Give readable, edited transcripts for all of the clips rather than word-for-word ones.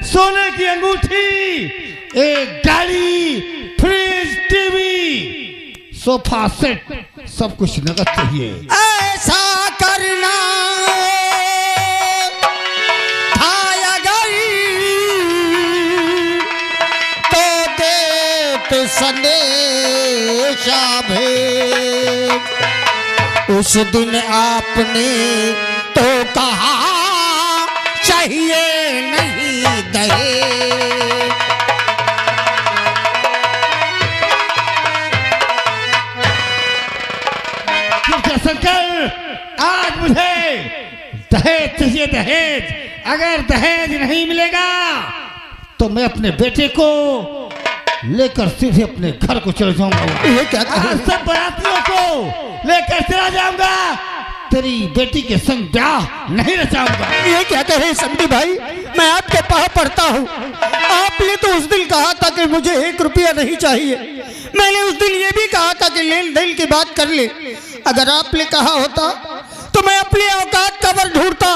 सोने की अंगूठी, एक गाड़ी, फ्रिज, टीवी, सोफा सेट, सब कुछ नकद चाहिए। ऐसा करना था अगर तो देते संदेशा भेज। उस दिन आपने तो कहा चाहिए नहीं दहेज। शंकर, आज मुझे दहेज चाहिए, दहेज। अगर दहेज नहीं मिलेगा तो मैं अपने बेटे को लेकर सीधे अपने घर को चले जाऊंगा। ये क्या कहा? सब बारातियों को लेकर चला जाऊंगा, तेरी बेटी के संग ब्याह नहीं रचाऊंगा। ये क्या कहे समधी भाई, मैं आपके पास पड़ता हूँ। आपने तो उस दिन कहा था कि मुझे 1 रुपया नहीं चाहिए। मैंने उस दिन ये भी कहा था कि लेन देन की बात कर ले। अगर आपने कहा होता तो मैं अपनी औकात कबर ढूंढता।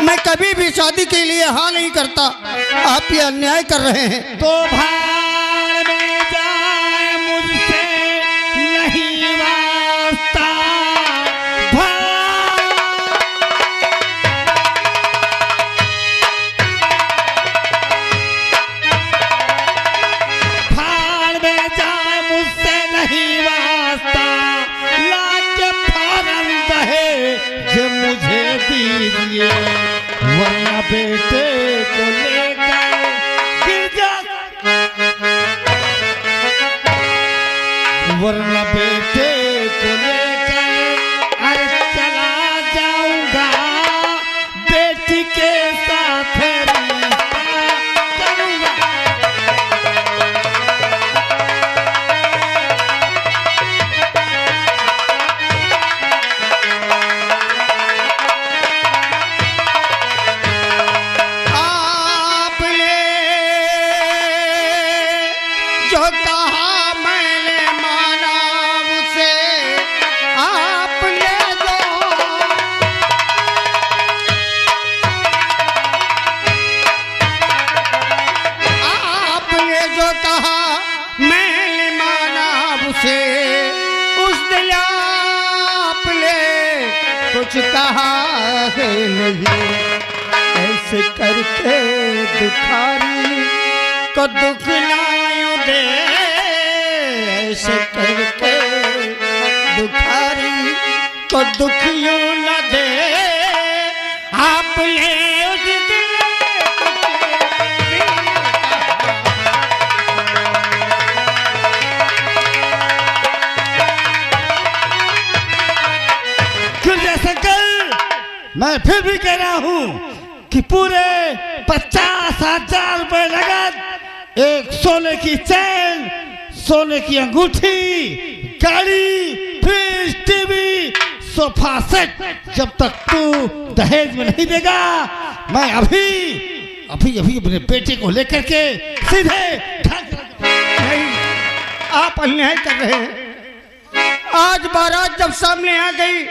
मैं कभी भी शादी के लिए हाँ नहीं करता। आप ये अन्याय कर रहे हैं। तो भाड़ में जाए, मुझसे नहीं वास्ता। भाड़ में जाए, मुझसे नहीं वास्ता। लाके फौरन दहेज मुझे दीजिए, वरना बेटे को लेकर गिरजा, वरना बेटे को लेकर अरे चला जाऊंगा। बेटी के साथ रिश्ता करूंगा। आपने जो कहा मैंने माना उसे। आपने जो कहा मैंने माना उसे। उस दिन आपने कुछ कहा है नहीं। ऐसे करके दुखारी को दुख ना दे। ऐसे करके दुखारी को दुख यूं न दे। आपने उस दिन मैं फिर भी कह रहा हूँ कि पूरे 50,000 रुपए नगद, एक सोने की चैन, सोने की अंगूठी, गाड़ी, फ्रिज, टीवी, सोफा सेट, जब तक तू दहेज में नहीं देगा, मैं अभी अपने बेटे को लेकर के सीधे नहीं। आप अन्याय कर रहे हैं। आज बारात जब सामने आ गई,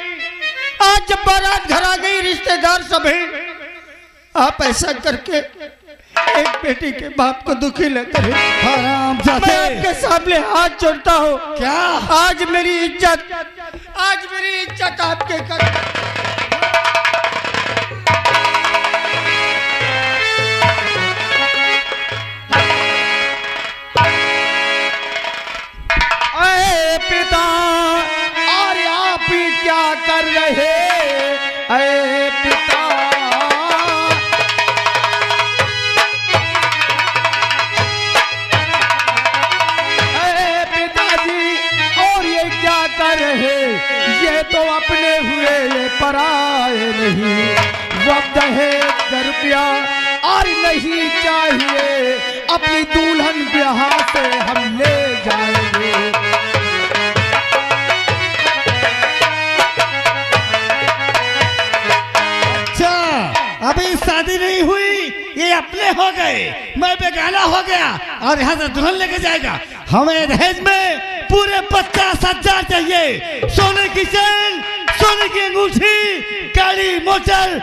आज जब बारात घर आ गई, रिश्तेदार सब हैं। आप ऐसा करके एक बेटी के बाप को दुखी न करें। मैं आपके सामने हाथ जोड़ता हूँ। क्या आज मेरी इज्जत आपके कर। अरे पिता, और आप ही क्या कर रहे? अरे पिता, अरे पिताजी, और ये क्या कर रहे? ये तो अपने हुए ये पराए नहीं। वक्त है रुपया और नहीं चाहिए। अपनी दुल्हन ब्याह से हम ले जाएंगे। अच्छा, अभी शादी नहीं हुई, ये अपने हो गए, मैं बेगाना हो गया और यहाँ से दुल्हन लेके जाएगा। हमें दहेज में पूरे 50,000 चाहिए। सोने की चैन, सोने की अंगूठी, गाड़ी, मोटर,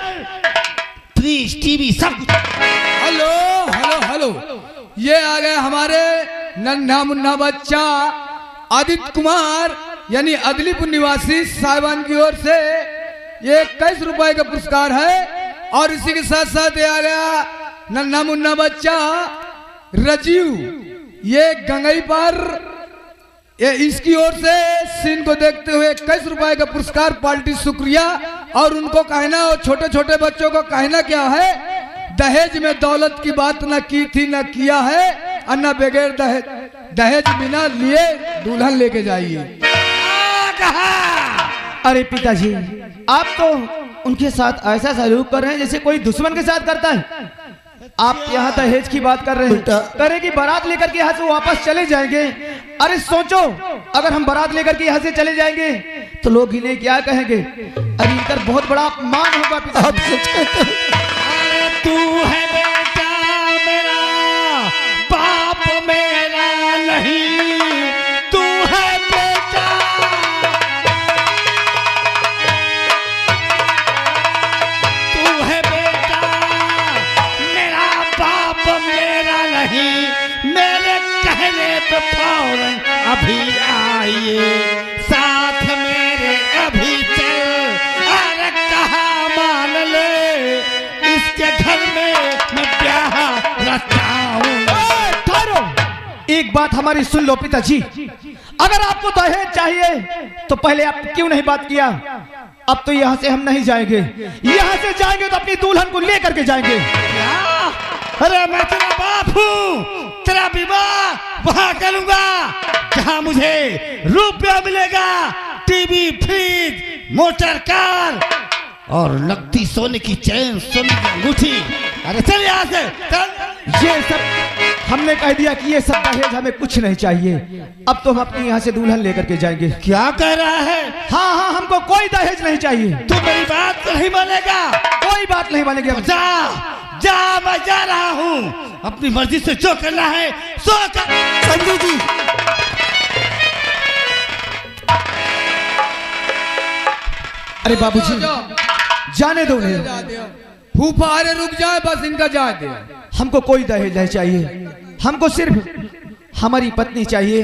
फ्रिज, टीवी, सब कुछ। हेलो हेलो ये आ गए हमारे नन्हा मुन्ना बच्चा आदित्य कुमार यानी अदलीपुर निवासी साहिबान की ओर से ये 21 रुपए का पुरस्कार है। और इसी के साथ साथ ये आ गया नन्हा मुन्ना बच्चा राजीव, ये गंगई पर ये इसकी ओर से सीन को देखते हुए 21 रुपए का पुरस्कार पार्टी शुक्रिया। और उनको कहना और छोटे छोटे बच्चों को कहना क्या है, दहेज में दौलत की बात न की थी न किया है, और न बगैर दहेज बिना लिए दुल्हन लेके जाइए। अरे पिताजी, आप तो उनके साथ ऐसा सलूक कर रहे हैं जैसे कोई दुश्मन के साथ करता है। आप यहाँ दहेज की बात कर रहे हैं, करे कि बारात लेकर के यहाँ से वापस चले जाएंगे। अरे सोचो, अगर हम बारात लेकर के यहाँ से चले जाएंगे तो लोग इन्हें क्या कहेंगे? अरे इनका बहुत बड़ा अपमान होगा पिताजी। तू है बेटा मेरा, बाप मेरा नहीं, तू है बेटा, तू है बेटा मेरा, बाप मेरा नहीं। मेरे कहने पे फौरन अभी आइए, साथ मेरे अभी चल, अरे कहा मान ले, इसके घर में मैं ब्याह रचाऊंगा। ठहरो, एक बात हमारी सुन लो पिताजी। अगर आपको दहेज चाहिए तो पहले आप क्यों नहीं बात किया? अब तो यहाँ से हम नहीं जाएंगे, यहाँ से जाएंगे तो अपनी दुल्हन को लेकर के जाएंगे। अरे मैं तेरा बाप हूँ, तेरा विवाह वहां करूंगा जहां मुझे रुपया मिलेगा, टीवी, फ्रिज, मोटर कार और नकदी सोने की चैन, सोने की अंगूठी। अरे चल यहाँ से चल। ये सब हमने कह दिया कि ये सब दहेज हमें कुछ नहीं चाहिए। अब तो हम अपनी यहाँ से दुल्हन लेकर के जाएंगे। क्या कह रहा है? हाँ हाँ, हमको कोई दहेज नहीं चाहिए। तू मेरी बात नहीं मानेगा? कोई बात नहीं मानेगी। जा जा, मैं जा रहा हूँ, अपनी मर्जी से जो करना है सो कर। संजू जी, अरे बाबूजी जाने दो उन्हें। फूफा अरे रुक जाए, बस इनका जाए दे। हमको कोई दहेज नहीं चाहिए, हमको सिर्फ हमारी पत्नी चाहिए।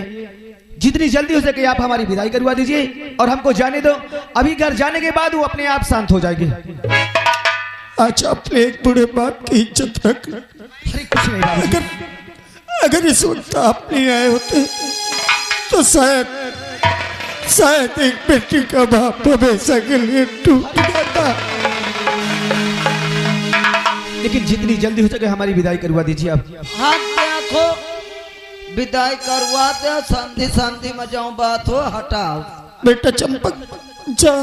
जितनी जल्दी हो सके आप हमारी विदाई करवा दीजिए और हमको जाने दो। अभी घर जाने के बाद वो अपने आप शांत हो जाएगी। अच्छा, अपने एक बूढ़े बाप की इज्जत रख। अरे कुछ नहीं बाबूजी। अगर इस वक्त आप नहीं आए होते तो शायद एक बेटी का बाप हमेशा के लिए टूट जाता। लेकिन जितनी जल्दी हो सके हमारी विदाई करवा दीजिए आप। हाँ देखो, विदाई करवाते हो, शांति शांति में जाऊं, बात हो, हटाओ। बेटा चंपक, जा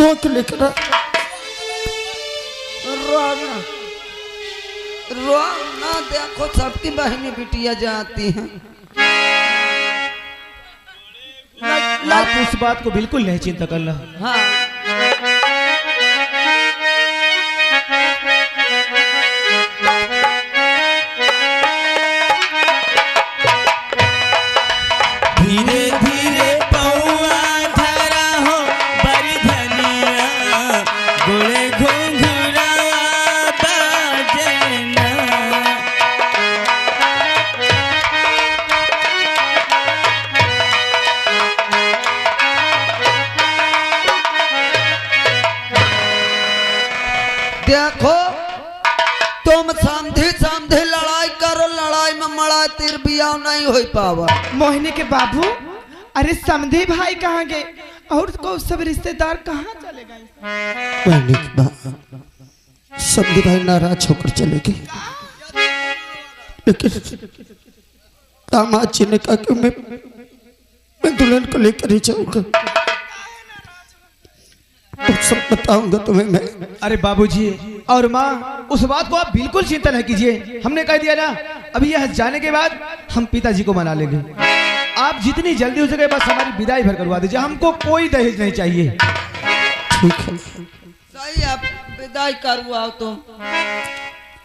रोक लेकर रोना रोना, देखो सबकी बहनी बिटिया जाती हैं। आप उस बात को बिल्कुल नहीं चिंता करना। हाँ धीरे धीरे पौआ धरा हो बड़ी धनिया, गोले घुंघरा बजना। देखो, तुम समझी समझी लड़ाई करो, लड़ाई में मड़ा तीर बियाह नहीं हो पावा। मोहिनी के बाबू, अरे समधी भाई कहाँ गए और को सब रिश्तेदार कहाँ चले गए? समझी भाई नाराज होकर चले गए, लेकिन दामाद जी ने कहा कि मैं दुल्हन को लेकर ही जाऊंगा, तो सब बताऊंगा तुम्हें मैं। अरे बाबूजी और माँ, उस बात को आप बिल्कुल चिंता नहीं कीजिए। हमने कह दिया ना, अभी यह जाने के बाद हम पिताजी को मना लेंगे। आप जितनी जल्दी हो सके बस हमारी विदाई भर करवा दीजिए, हमको कोई दहेज नहीं चाहिए। ठीक है, सही है, विदाई करवाओ तुम।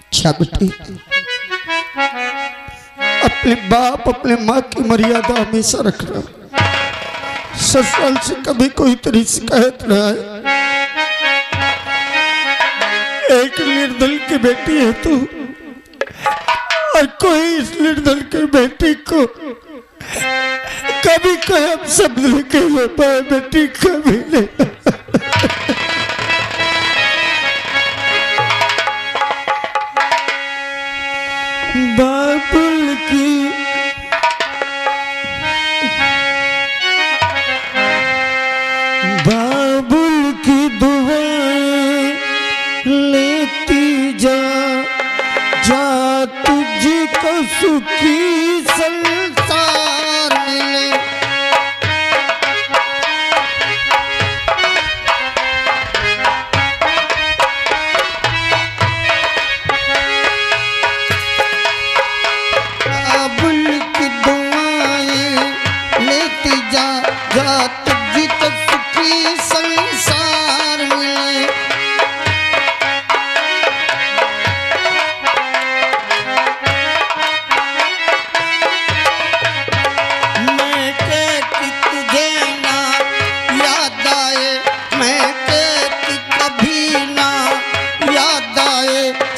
अच्छा बेटी, अपने बाप अपने माँ की मर्यादा हमेशा रखना। ससुराल से कभी कोई तेरी शिकायत न आए। एक निर्दल की बेटी है तू, और कोई इस निर्धन के बेटी को कभी कदम शब्द लिखे हुए पाए बेटी कभी नहीं। बाबुल की दुआएं लेती जा तुझको सुखी संसार मिले। बाबुल की दुआएं लेती जा तुझको सुखी संसार मिले।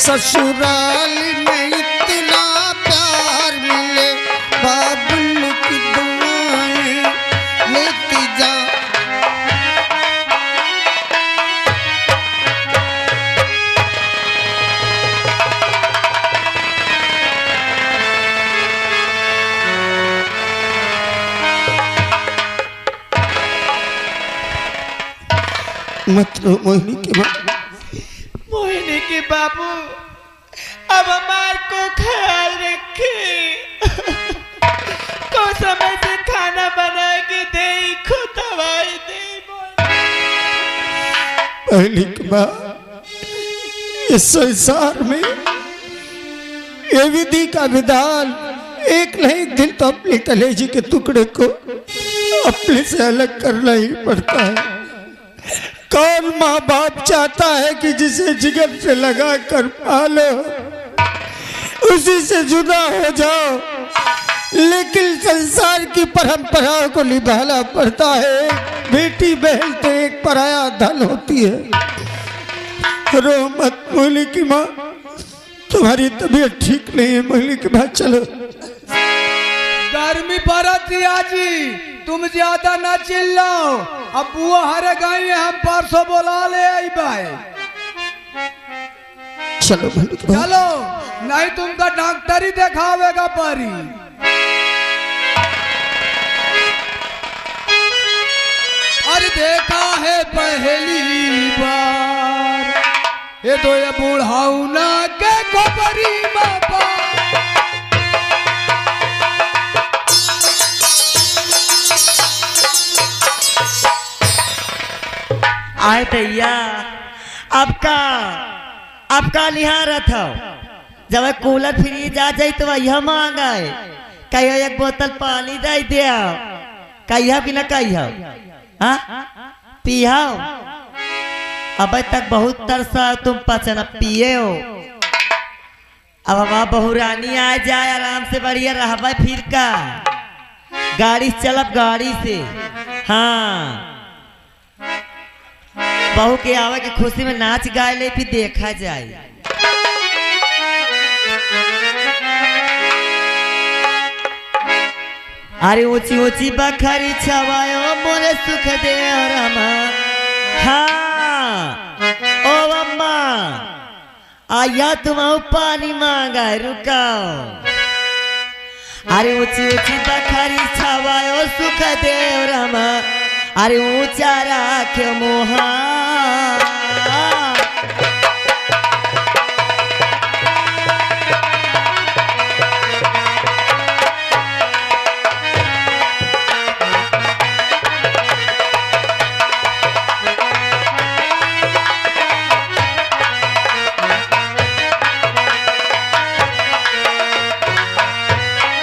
ससुराल में इतना प्यार मिले। बाबुल की दुआएं लेती जा। मत रो मोहिनी की माँ। मोहिनी के बाबू अब हमार को ख्याल रखे। को समय से खाना बना के दे, खुद दवाई दे। मोहिनी की माँ, इस संसार में ये विधि का विधान एक न एक दिन तो अपने कलेजी के टुकड़े को अपने से अलग करना ही पड़ता है। कौन माँ बाप चाहता है कि जिसे जिगर से लगा कर पालो उसी से जुदा हो जाओ, लेकिन संसार की परंपराओं को निभाना पड़ता है। बेटी बहन तो एक पराया धन होती है। रो मत मोहिनी की माँ, तुम्हारी तबीयत ठीक नहीं है। मोहिनी की माँ चलो। गर्मी पड़त जी, तुम ज्यादा ना चिल्लाओ। अब बुआ हरे गई है, हम परसों बोला ले आई भाई। चलो मोहिनी की माँ। चलो, नहीं तुमका डॉक्टर ही दिखावेगा परी। अरे देखा है पहली बार ये तो ये बूढ़ाऊ ना के खोपरी बाबा। आए भैया, आपका निहारत हो। जब कूलर फ्रीज आ जाए तो वह मांगा है, कहियो एक बोतल पानी दे दिया, कहिया कि न कहियो पिया। अब तक बहुत तरसा तुम पचना पिए हो। अब हमारा बहुरानी आ जाए, आराम से बढ़िया रहबा। फिर का गाड़ी चलब, गाड़ी से। हाँ, बहू के आवे के खुशी में नाच गाए ले, फिर देखा जाए। अरे ऊंची ऊंची बखरी छवायो मोरे सुख दे रमा। हाँ ओ अम्मा, आया तुम पानी मांगा, रुकाओ। अरे ऊंची ऊंची बखरी छवायो सुख दे रमा। अरे ऊंचा राख मोहा।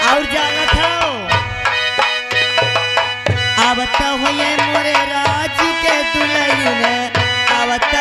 और जाना था आवता हुए मोरे राज के दुल्हन, आवता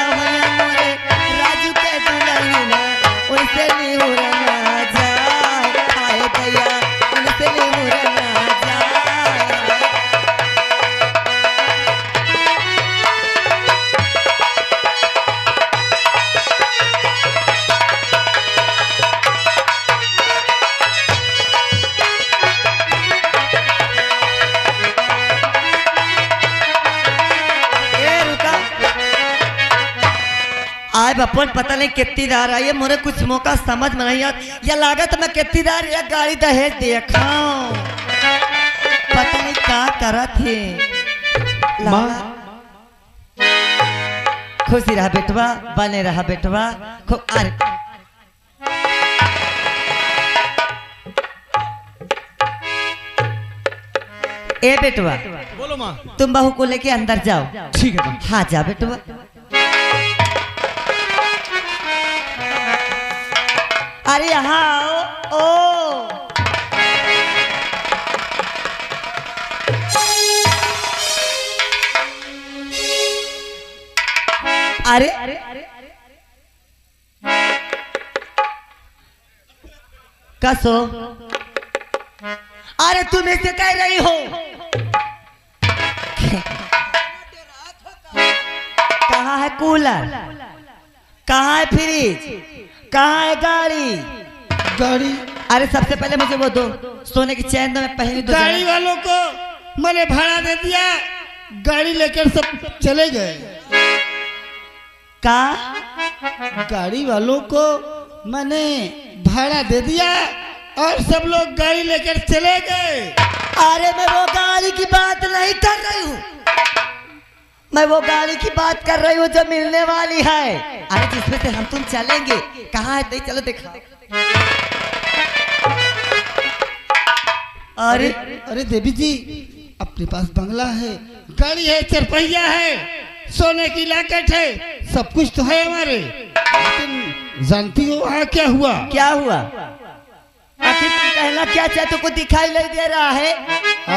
साहब अपन पता नहीं कितनीदार आई है, मोरे कुछ मौका समझ में नहीं आता। या लागत मैं कितनीदार या गाड़ी दहेज देखाऊं, पता नहीं क्या करत है। खुशी रहा बेटवा, बने रहा बेटवा, खूब। अरे ए बेटवा, बोलो माँ। तुम बहू को लेके अंदर जाओ। ठीक है। हाँ जा बेटवा। अरे यहाँ आओ। ओ अरे कसो, अरे तुम इसे कह रही हो? कहाँ है कूलर, कहाँ है फ्रिज, कहाँ है गाड़ी? गाड़ी अरे सबसे पहले मुझे वो दो, सोने की चैन दो, मैं पहली दो। गाड़ी वालों को मैंने भाड़ा दे दिया, गाड़ी लेकर सब चले गए। का गाड़ी वालों को मैंने भाड़ा दे दिया और सब लोग गाड़ी लेकर चले गए। अरे मैं वो गाड़ी की बात नहीं कर रही हूँ, मैं वो गाड़ी की बात कर रही हूँ जो मिलने वाली है। अरे जिसमें से हम तुम चलेंगे, कहाँ है? नहीं चलो दिखा। अरे अरे देवी जी, अपने पास बंगला है, गाड़ी है, चरपहिया है, सोने की लाकेट है, सब कुछ तो है हमारे। लेकिन जानती हो वहाँ क्या हुआ? क्या हुआ? आखिर तुम कहना क्या चाहते हो? कुछ दिखाई नहीं दे रहा है।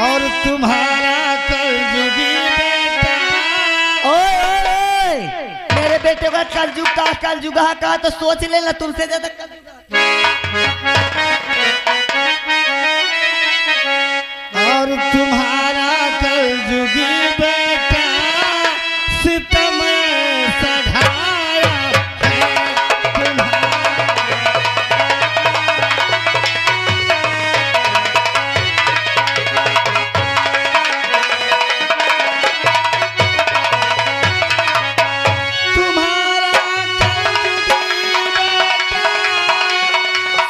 और तुम्हारा कलजुगी बेटा। ओए ओए ओए, मेरे बेटे का कलजुगा कहा तो सोच लेना, तुमसे ज्यादा और तुम्हारा कलजुगी बेटा सितम सधाया है तुम्हारा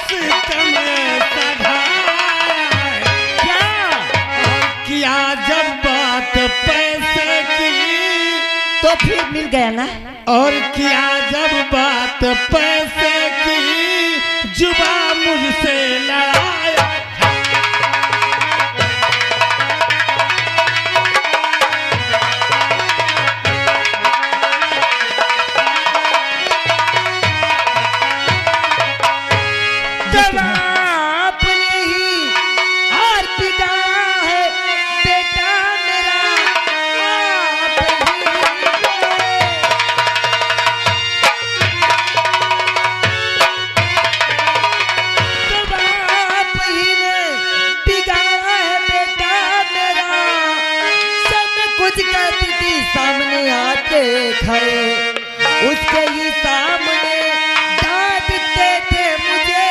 सितम सधाया है। किया जब बात पैसे की तो फिर मिल गया ना। और किया जब बात पैसे की, जुबा मुझसे लड़ाया। जब आपने ही हार पिटा है बेटा मेरा, आप ही ने बिगाड़ा है बेटा मेरा। सब कुछ करती थी सामने आके खड़े, उसके ही सामने डांटते थे मुझे।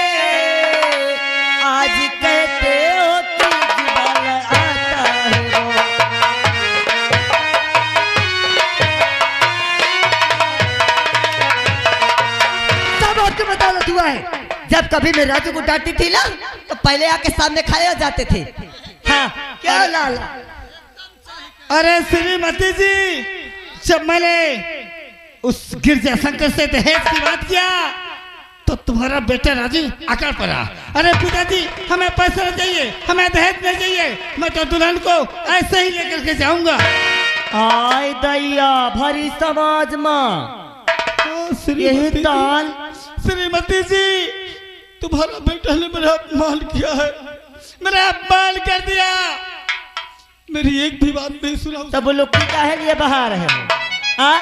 आज कहते हो कि जुबान आता है वो। सब आपके बदौलत हुआ है। जब कभी मैं राजू को डांटती थी ना, तो पहले आके सामने खड़े हो जाते थे। हाँ क्या लाला? अरे श्रीमती जी, जब मैंने उस गिरजा शंकर से दहेज की बात किया तो तुम्हारा बेटा राजू आकर पड़ा। अरे पिताजी, हमें पैसा नहीं चाहिए, हमें दहेज नहीं चाहिए, मैं तो दुल्हन को ऐसे ही लेकर के जाऊंगा। आय दैया भरी समाज में यही ताल। श्रीमती जी, तुम्हारा बेटा ने मेरा अपमान किया है, मेरा अपमान कर दिया, मेरी एक भी बात नहीं सुना। तब वो लोग क्या है लिए बाहर है? हाँ?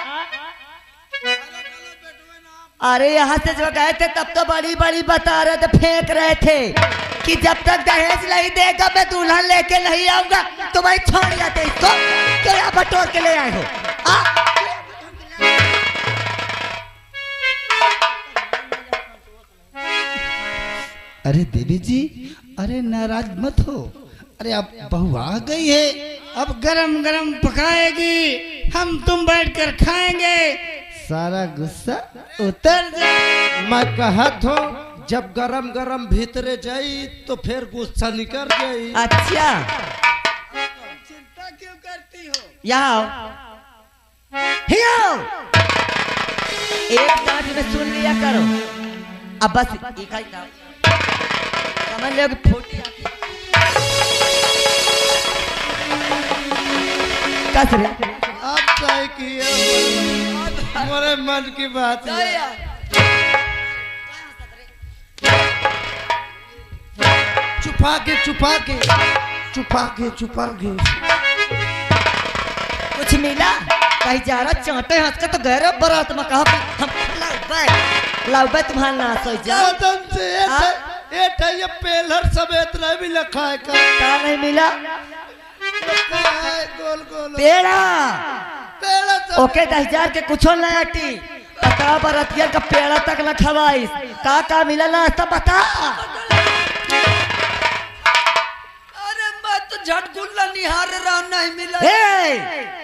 अरे यहाँ से जो गए थे तब तो बड़ी बड़ी बता रहे थे, फेंक रहे थे कि जब तक दहेज नहीं देगा मैं दुल्हन लेके नहीं आऊंगा। तुम्हारी छोड़ जाते इसको, क्यों यहाँ बटोर के ले आए हो? अरे देवी जी, अरे नाराज मत हो। अरे अब बहू आ गई है, अब गरम गरम पकाएगी, हम तुम बैठकर खाएंगे, सारा गुस्सा उतर जा। मैं कहत हूँ जब गरम गरम भीतरे जाई तो फिर गुस्सा निकल जाई। अच्छा चिंता क्यों करती हो? यहाँ आओ, यहाँ आओ। एक डांट में सुन लिया करो। अब बस एक ही डांट समझ लो कि फूटी आंखें। कस रे अब तय किया मेरे मन की बात है। छुपा के छुपा के छुपा के छुपा के कुछ मिला? कहीं जा रहा चांटे हंस के तो गए रहे बारात में। कहा हम लाउबे तुम्हारा नाश हो जा। कदम से ये पेलर समेत रह भी लखा है क्या नहीं मिला? गोल गोल पेड़ा पेड़ा सब ओके 10,000 के कुछो नहीं हटी। बता बरतिया का पेड़ा तक न खवाइस। का मिला नाश्ता बता। अरे मैं तो झटगुल्ला निहार रहा नहीं मिला। हे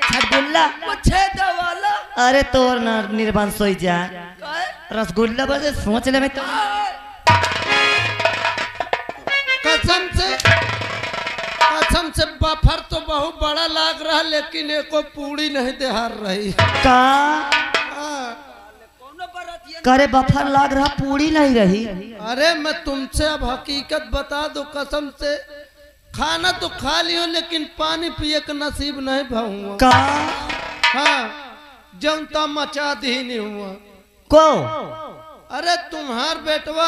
झटगुल्ला वो छेदा वाला। अरे तोर ना निर्बंध सोई जा। काहे? रसगुल्ला बजे सोच ले में तो कसम से बफर तो बहुत बड़ा लाग रहा लेकिन एको पूरी नहीं देहार रही। का करे बफर लाग रहा पूरी नहीं रही। अरे मैं तुमसे अब हकीकत बता दो कसम से खाना तो खा लियो लेकिन पानी पिए का नसीब नहीं भाऊंगा। का हाँ जनता मचा दी नहीं हुआ को अरे तुम्हार बेटवा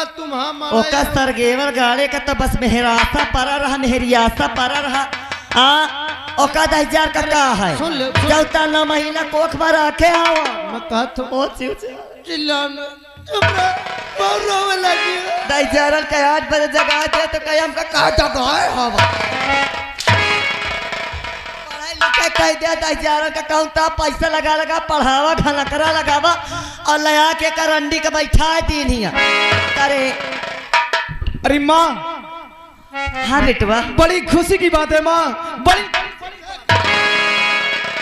ओका सरगेवर गाड़े का तो बस मेहरासा परा रहा मेहरियासा परा रहा। ओका 10,000 का है। सुन ले चौथा 9 महीना कोख में रखे आओ। मैं कहता हूँ चिल्लाना चुप रह बहुत रोने लगी। 10,000 का 8 बजे जगा दे तो कहीं हमका कहा जगह है। पढ़ाई लिखाई कह दिया 10,000 का कहूँ तो पैसा लगा पढ़ावा घनकरा लगावा और लया के करंडी का बैठा दिन ही करे। अरे माँ हाँ बेटवा बड़ी खुशी की बात है माँ। बड़ी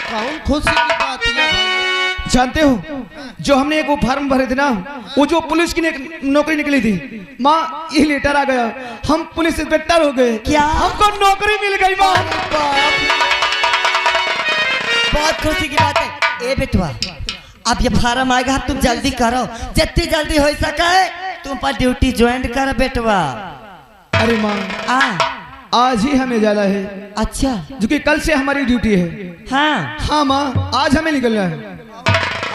कौन खुशी की बात है भाई? जानते हो जो हमने एक वो फार्म भरे थे ना वो जो पुलिस की नौकरी निकली थी माँ ये लेटर आ गया। हम पुलिस इंस्पेक्टर हो गए। क्या? हमको नौकरी मिल गई माँ। बहुत खुशी की बात है। ए बेटवा अब ये फार्म आएगा तुम जल्दी करो जितनी जल्दी हो सके तुम पर ड्यूटी ज्वाइन कर बेटवा। अरे माँ आज ही हमें जाना है। अच्छा जो कि कल से हमारी ड्यूटी है। हाँ हाँ माँ आज हमें निकलना है।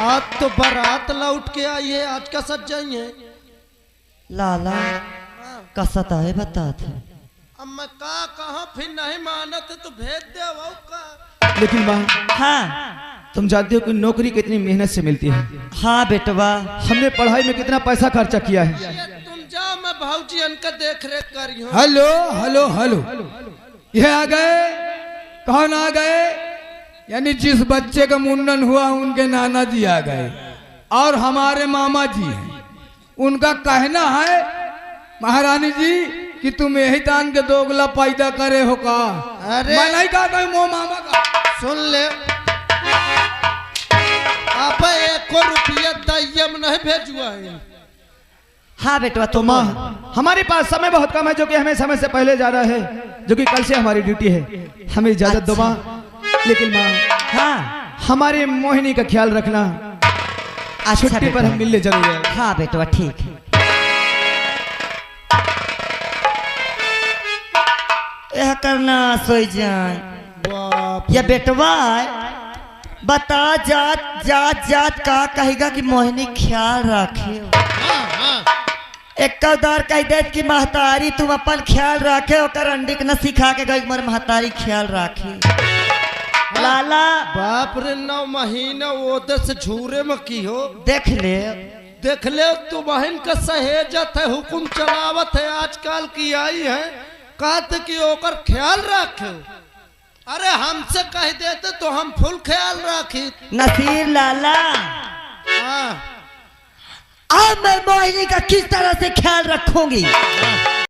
आज तो बारात लौट के आई है आज का सज जाइए। लाला कसता है बता थे। अब मैं कहा फिर नहीं मानत तो भेज दे वो का। लेकिन माँ हाँ तुम जानते हो कि नौकरी कितनी मेहनत से मिलती है। हाँ बेटवा हमने पढ़ाई में कितना पैसा खर्चा किया है। तुम जाओ मैं भाऊजी इनका देख रेख करी हूँ। हेलो हेलो हेलो ये आ गए। कौन आ गए? यानी जिस बच्चे का मुंडन हुआ उनके नाना जी आ गए और हमारे मामा जी हैं। उनका कहना है महारानी जी कि तुम यही तान के दोगला पैदा करे हो का। अरे मैं नहीं कहता हूँ मामा का। सुन ले आप 1 रुपया दयम नहीं भेजुआ है। हाँ बेटवा तो माँ हमारे पास समय बहुत कम है जो कि हमें समय से पहले जाना है जो कि कल से हमारी ड्यूटी है। हमें इजाजत दो माँ। लेकिन माँ हाँ हमारे मोहिनी का ख्याल रखना। अच्छा छुट्टी पर हम मिलने जरूर आएंगे। हाँ बेटवा ठीक है। यह करना सोई जाए या बेटवा बता जात जात जात का कहेगा कि मोहिनी ख्याल रखे। एक कौदार कह दे कि महतारी तुम अपन ख्याल रखे ओकर अंडी के न सिखा के गई मर महतारी ख्याल रखे। लाला बाप रे 9 महीना वो दस झूरे में की हो। देख ले तू बहन का सहेजत है हुकुम चलावत है आजकल की आई है कहते कि ओकर ख्याल रखे। अरे हमसे कह देते तो हम फुल ख्याल रखी। नसीर लाला हाँ अब मैं मोहिनी का किस तरह से ख्याल रखूंगी